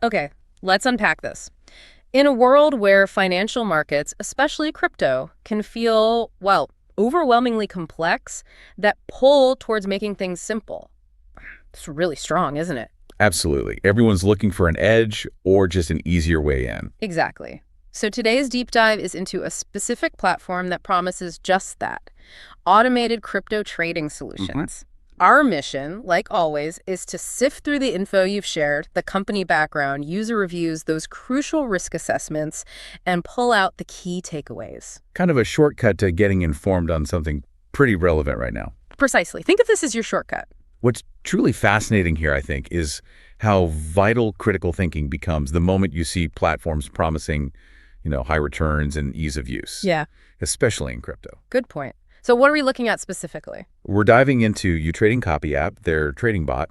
Okay, let's unpack this. In a world where financial markets, especially crypto, can feel, well, overwhelmingly complex, that pull towards making things simple. It's really strong, isn't it? Absolutely. Everyone's looking for an edge or just an easier way in. Exactly. So today's deep dive is into a specific platform that promises just that: automated crypto trading hmm solutions. Our mission, like always, is to sift through the info you've shared, the company background, user reviews, those crucial risk assessments, and pull out the key takeaways. Kind of a shortcut to getting informed on something pretty relevant right now. Precisely. Think of this as your shortcut. What's truly fascinating here, I think, is how vital critical thinking becomes the moment you see platforms promising, high returns and ease of use, Yeah, especially in crypto. good point. So what are we looking at specifically? We're diving into uTrading Copy app, their trading bot,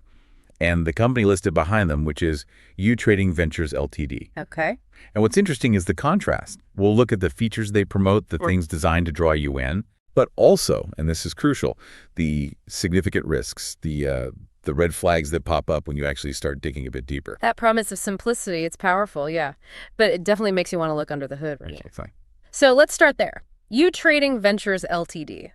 and the company listed behind them, which is uTrading Ventures Ltd. Okay. And what's interesting is the contrast. We'll look at the features they promote, the things designed to draw you in, but also, and this is crucial, the significant risks, the red flags that pop up when you actually start digging a bit deeper. That promise of simplicity, it's powerful, yeah. But it definitely makes you want to look under the hood, right? Exactly. So let's start there. uTrading Ventures Ltd.,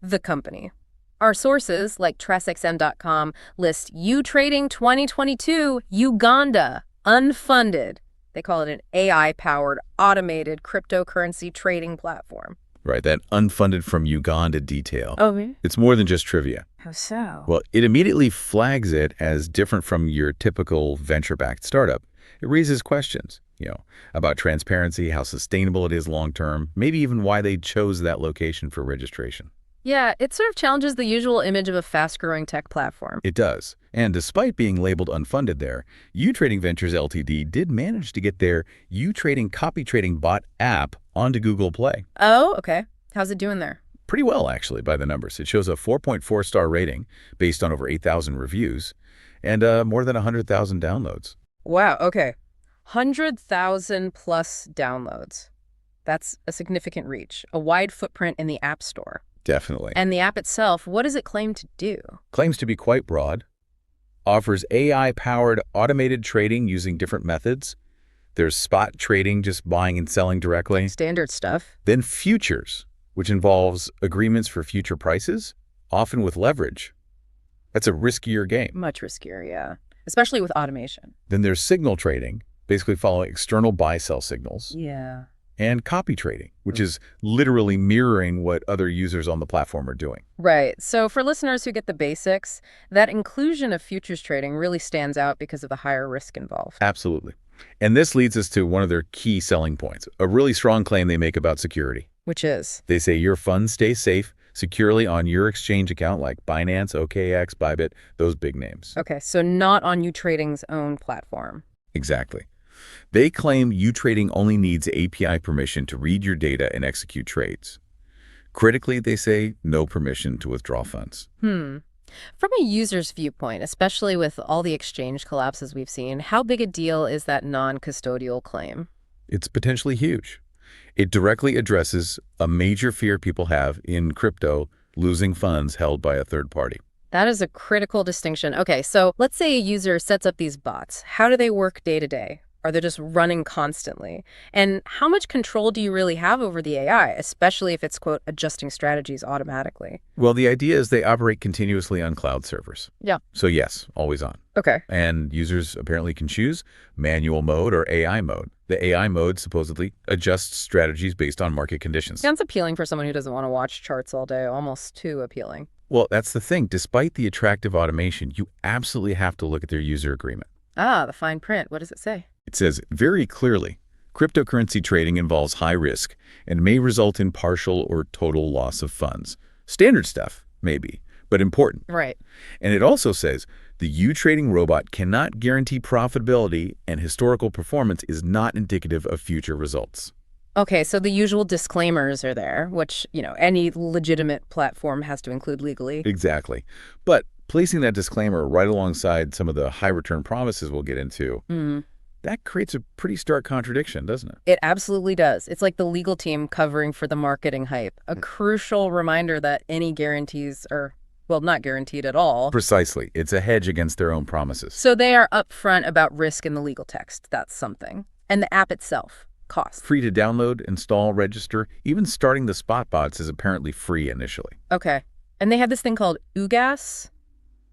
the company. Our sources, like TrustXM.com, list uTrading 2022 Uganda unfunded. They call it an AI-powered automated cryptocurrency trading platform. Right, that unfunded from Uganda detail. Oh, really? It's more than just trivia. How so? Well, it immediately flags it as different from your typical venture-backed startup. It raises questions, about transparency, how sustainable it is long-term, maybe even why they chose that location for registration. Yeah, it sort of challenges the usual image of a fast-growing tech platform. It does. And despite being labeled unfunded there, uTrading Ventures Ltd. did manage to get their uTrading copy trading bot app onto Google Play. Oh, okay. How's it doing there? Pretty well, actually, by the numbers. It shows a 4.4-star rating based on over 8,000 reviews and more than 100,000 downloads. Wow, okay. 100,000 plus downloads. That's a significant reach, a wide footprint in the App Store. Definitely. And the app itself, what does it claim to do? Claims to be quite broad. Offers AI-powered automated trading using different methods. There's spot trading, just buying and selling directly. Standard stuff. Then futures, which involves agreements for future prices, often with leverage. That's a riskier game. Much riskier, yeah. Especially with automation. Then there's signal trading, basically following external buy-sell signals. Yeah. And copy trading, which is literally mirroring what other users on the platform are doing. Right. So for listeners who get the basics, that inclusion of futures trading really stands out because of the higher risk involved. Absolutely. And this leads us to one of their key selling points, a really strong claim they make about security. Which is? They say your funds stay safe securely on your exchange account like Binance, OKX, Bybit, those big names. Okay, so not on uTrading's own platform. Exactly. They claim uTrading only needs API permission to read your data and execute trades. Critically, they say no permission to withdraw funds. From a user's viewpoint, especially with all the exchange collapses we've seen, how big a deal is that non-custodial claim? It's potentially huge. It directly addresses a major fear people have in crypto, losing funds held by a third party. That is a critical distinction. Okay, so let's say a user sets up these bots. How do they work day to day? Are they just running constantly? And how much control do you really have over the AI, especially if it's, quote, adjusting strategies automatically? Well, the idea is they operate continuously on cloud servers. Yeah. So yes, always on. Okay. And users apparently can choose manual mode or AI mode. The AI mode supposedly adjusts strategies based on market conditions. Sounds appealing for someone who doesn't want to watch charts all day, almost too appealing. Well, that's the thing. Despite the attractive automation, you absolutely have to look at their user agreement. Ah, the fine print. What does it say? It says very clearly, cryptocurrency trading involves high risk and may result in partial or total loss of funds. Standard stuff, maybe, but important. Right. And it also says the uTrading robot cannot guarantee profitability and historical performance is not indicative of future results. Okay, so the usual disclaimers are there, which, any legitimate platform has to include legally. Exactly. But placing that disclaimer right alongside some of the high return promises we'll get into, that creates a pretty stark contradiction, doesn't it? It absolutely does. It's like the legal team covering for the marketing hype, a crucial reminder that any guarantees are Well, not guaranteed at all. Precisely. It's a hedge against their own promises. So they are upfront about risk in the legal text. That's something. And the app itself, cost. Free to download, install, register. Even starting the spot bots is apparently free initially. Okay. And they have this thing called uGas.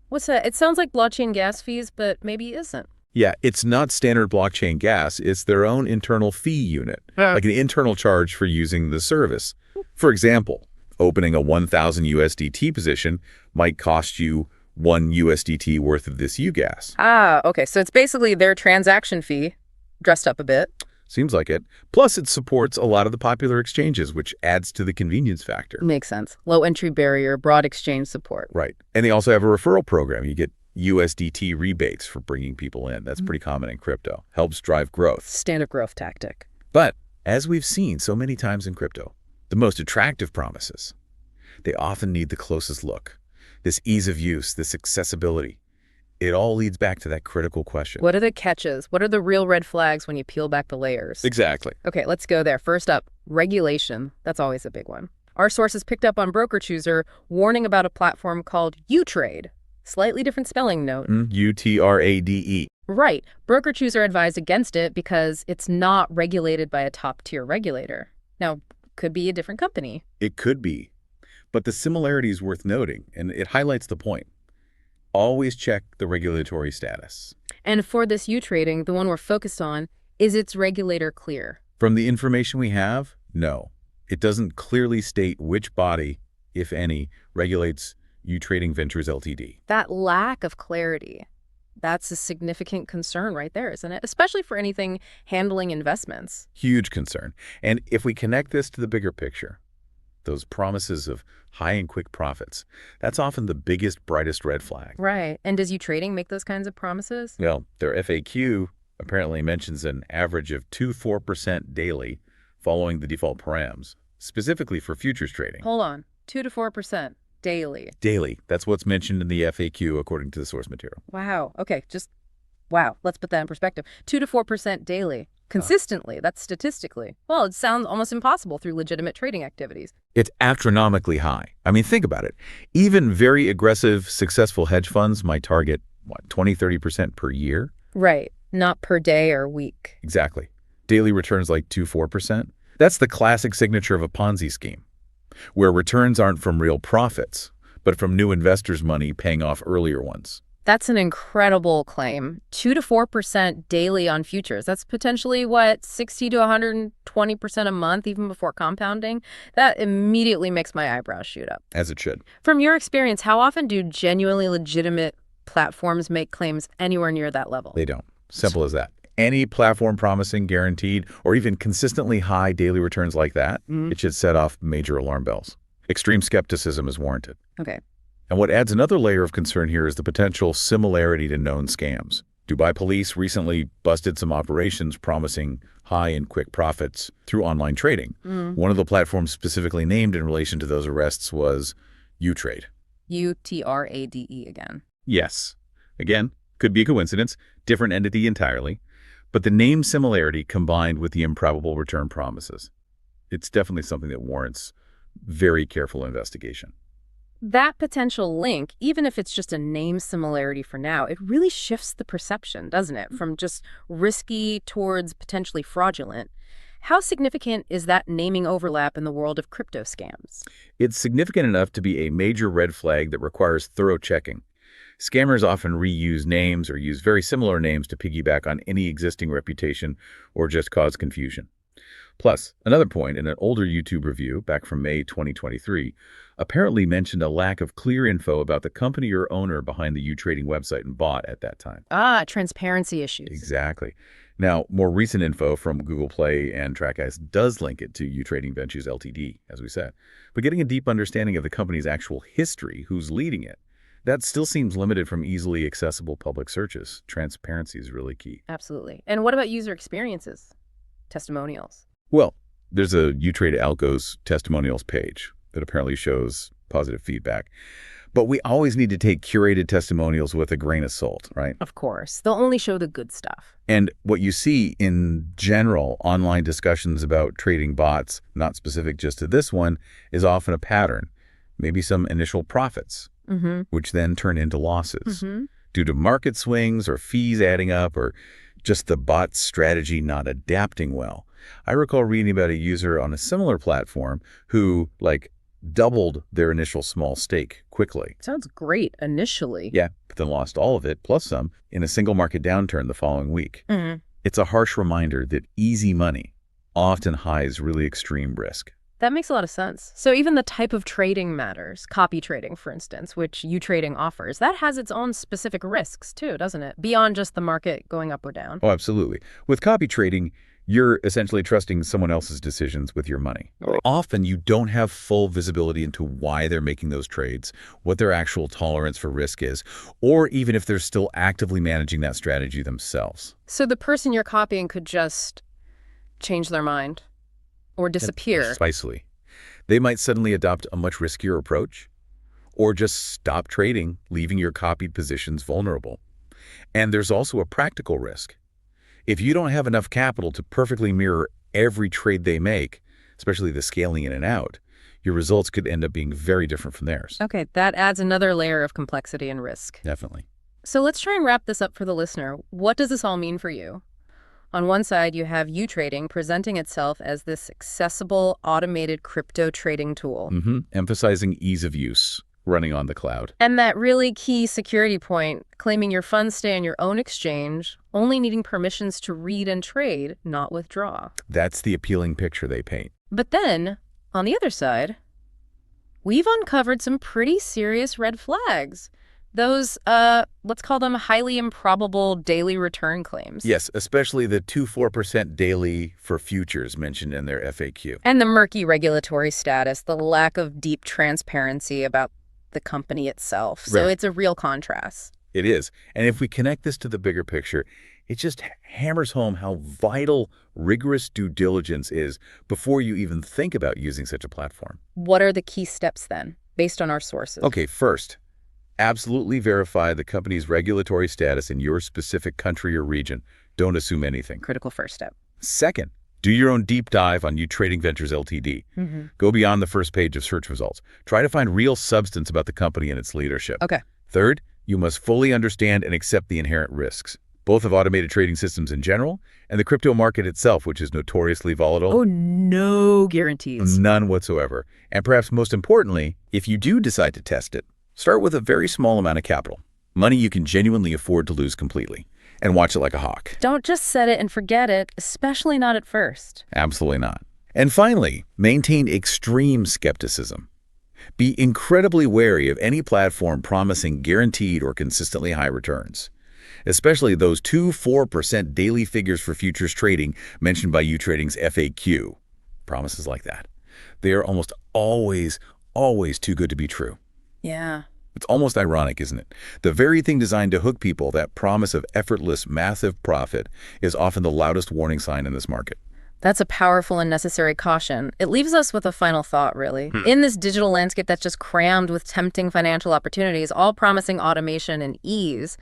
What's that? It sounds like blockchain gas fees, but maybe it isn't. Yeah, it's not standard blockchain gas. It's their own internal fee unit, like an internal charge for using the service. For example, opening a 1,000 USDT position might cost you 1 USDT worth of this uGas. Ah, okay. So it's basically their transaction fee, dressed up a bit. Seems like it. Plus, it supports a lot of the popular exchanges, which adds to the convenience factor. Makes sense. Low entry barrier, broad exchange support. Right. And they also have a referral program. You get USDT rebates for bringing people in. That's pretty common in crypto. Helps drive growth. Standard growth tactic. But as we've seen so many times in crypto, the most attractive promises, they often need the closest look. This ease of use, this accessibility, it all leads back to that critical question. What are the catches? What are the real red flags when you peel back the layers? Exactly. Okay, let's go there. First up, regulation. That's always a big one. Our sources picked up on Broker Chooser warning about a platform called uTrade. Slightly different spelling note. uTrade. Right. Broker Chooser advised against it because it's not regulated by a top-tier regulator. Now, could be a different company. It could be. But the similarity is worth noting, and it highlights the point. Always check the regulatory status. And for this uTrading, the one we're focused on, is its regulator clear? From the information we have, no. It doesn't clearly state which body, if any, regulates uTrading Ventures Ltd. That lack of clarity, that's a significant concern right there, isn't it? Especially for anything handling investments. Huge concern. And if we connect this to the bigger picture, those promises of high and quick profits, that's often the biggest, brightest red flag. Right. And does uTrading make those kinds of promises? Well, their FAQ apparently mentions an average of 2-4% daily following the default params, specifically for futures trading. Hold on. 2 to 4% daily. Daily. That's what's mentioned in the FAQ according to the source material. Wow. Okay. Wow. Let's put that in perspective. 2 to 4% daily. Consistently. That's statistically. Well, it sounds almost impossible through legitimate trading activities. It's astronomically high. I mean, think about it. Even very aggressive, successful hedge funds might target, 20-30% per year? Right. Not per day or week. Exactly. Daily returns like 2-4%. That's the classic signature of a Ponzi scheme, where returns aren't from real profits, but from new investors' money paying off earlier ones. That's an incredible claim. 2 to 4% daily on futures. That's potentially, 60 to 120% a month, even before compounding? That immediately makes my eyebrows shoot up. As it should. From your experience, how often do genuinely legitimate platforms make claims anywhere near that level? They don't. Simple as that. Any platform promising guaranteed or even consistently high daily returns like that, it should set off major alarm bells. Extreme skepticism is warranted. Okay. And what adds another layer of concern here is the potential similarity to known scams. Dubai police recently busted some operations promising high and quick profits through online trading. One of the platforms specifically named in relation to those arrests was uTrade. uTrade again. Yes. Again, could be a coincidence, different entity entirely, but the name similarity combined with the improbable return promises, it's definitely something that warrants very careful investigation. That potential link, even if it's just a name similarity for now, it really shifts the perception, doesn't it? From just risky towards potentially fraudulent. How significant is that naming overlap in the world of crypto scams? It's significant enough to be a major red flag that requires thorough checking. Scammers often reuse names or use very similar names to piggyback on any existing reputation or just cause confusion. Plus, another point in an older YouTube review back from May 2023 apparently mentioned a lack of clear info about the company or owner behind the uTrading website and bot at that time. Ah, transparency issues. Exactly. Now, more recent info from Google Play and TrackIce does link it to uTrading Ventures Ltd, as we said. But getting a deep understanding of the company's actual history, who's leading it, that still seems limited from easily accessible public searches. Transparency is really key. Absolutely. And what about user experiences? Testimonials? Well, there's a uTrade Algo's testimonials page that apparently shows positive feedback. But we always need to take curated testimonials with a grain of salt, right? Of course. They'll only show the good stuff. And what you see in general online discussions about trading bots, not specific just to this one, is often a pattern. Maybe some initial profits, which then turn into losses Mm-hmm. due to market swings or fees adding up or just the bot strategy not adapting well. I recall reading about a user on a similar platform who, doubled their initial small stake quickly. Sounds great initially. Yeah, but then lost all of it, plus some, in a single market downturn the following week. Mm. It's a harsh reminder that easy money often hides really extreme risk. That makes a lot of sense. So even the type of trading matters. Copy trading, for instance, which uTrading offers, that has its own specific risks too, doesn't it? Beyond just the market going up or down. Oh, absolutely. With copy trading, you're essentially trusting someone else's decisions with your money. Often you don't have full visibility into why they're making those trades, what their actual tolerance for risk is, or even if they're still actively managing that strategy themselves. So the person you're copying could just change their mind or disappear. Precisely. They might suddenly adopt a much riskier approach, or just stop trading, leaving your copied positions vulnerable. And there's also a practical risk. If you don't have enough capital to perfectly mirror every trade they make, especially the scaling in and out, your results could end up being very different from theirs. Okay, that adds another layer of complexity and risk. Definitely. So let's try and wrap this up for the listener. What does this all mean for you? On one side, you have uTrading presenting itself as this accessible, automated crypto trading tool. Emphasizing ease of use, running on the cloud. And that really key security point, claiming your funds stay on your own exchange, only needing permissions to read and trade, not withdraw. That's the appealing picture they paint. But then, on the other side, we've uncovered some pretty serious red flags. Those, let's call them highly improbable daily return claims. Yes, especially the 2-4% daily for futures mentioned in their FAQ. And the murky regulatory status, the lack of deep transparency about the company itself. So Right. it's a real contrast. It is. And if we connect this to the bigger picture, it just hammers home how vital rigorous due diligence is before you even think about using such a platform. What are the key steps then, based on our sources? Okay, first, absolutely verify the company's regulatory status in your specific country or region. Don't assume anything. Critical first step. Second, do your own deep dive on uTrading Ventures Ltd. Go beyond the first page of search results. Try to find real substance about the company and its leadership. Okay. Third, you must fully understand and accept the inherent risks, both of automated trading systems in general and the crypto market itself, which is notoriously volatile. Oh, no guarantees. None whatsoever. And perhaps most importantly, if you do decide to test it, start with a very small amount of capital, money you can genuinely afford to lose completely, and watch it like a hawk. Don't just set it and forget it, especially not at first. Absolutely not. And finally, maintain extreme skepticism. Be incredibly wary of any platform promising guaranteed or consistently high returns, especially those 2-4% daily figures for futures trading mentioned by uTrading's FAQ. Promises like that. They are almost always too good to be true. Yeah. It's almost ironic, isn't it? The very thing designed to hook people, that promise of effortless, massive profit, is often the loudest warning sign in this market. That's a powerful and necessary caution. It leaves us with a final thought, really. In this digital landscape that's just crammed with tempting financial opportunities, all promising automation and ease,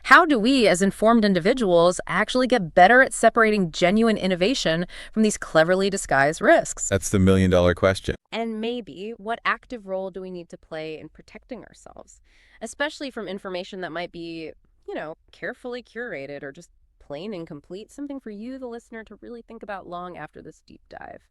how do we, as informed individuals, actually get better at separating genuine innovation from these cleverly disguised risks? That's the million-dollar question. And maybe, what active role do we need to play in protecting ourselves, especially from information that might be, carefully curated or just plain incomplete? Something for you, the listener, to really think about long after this deep dive.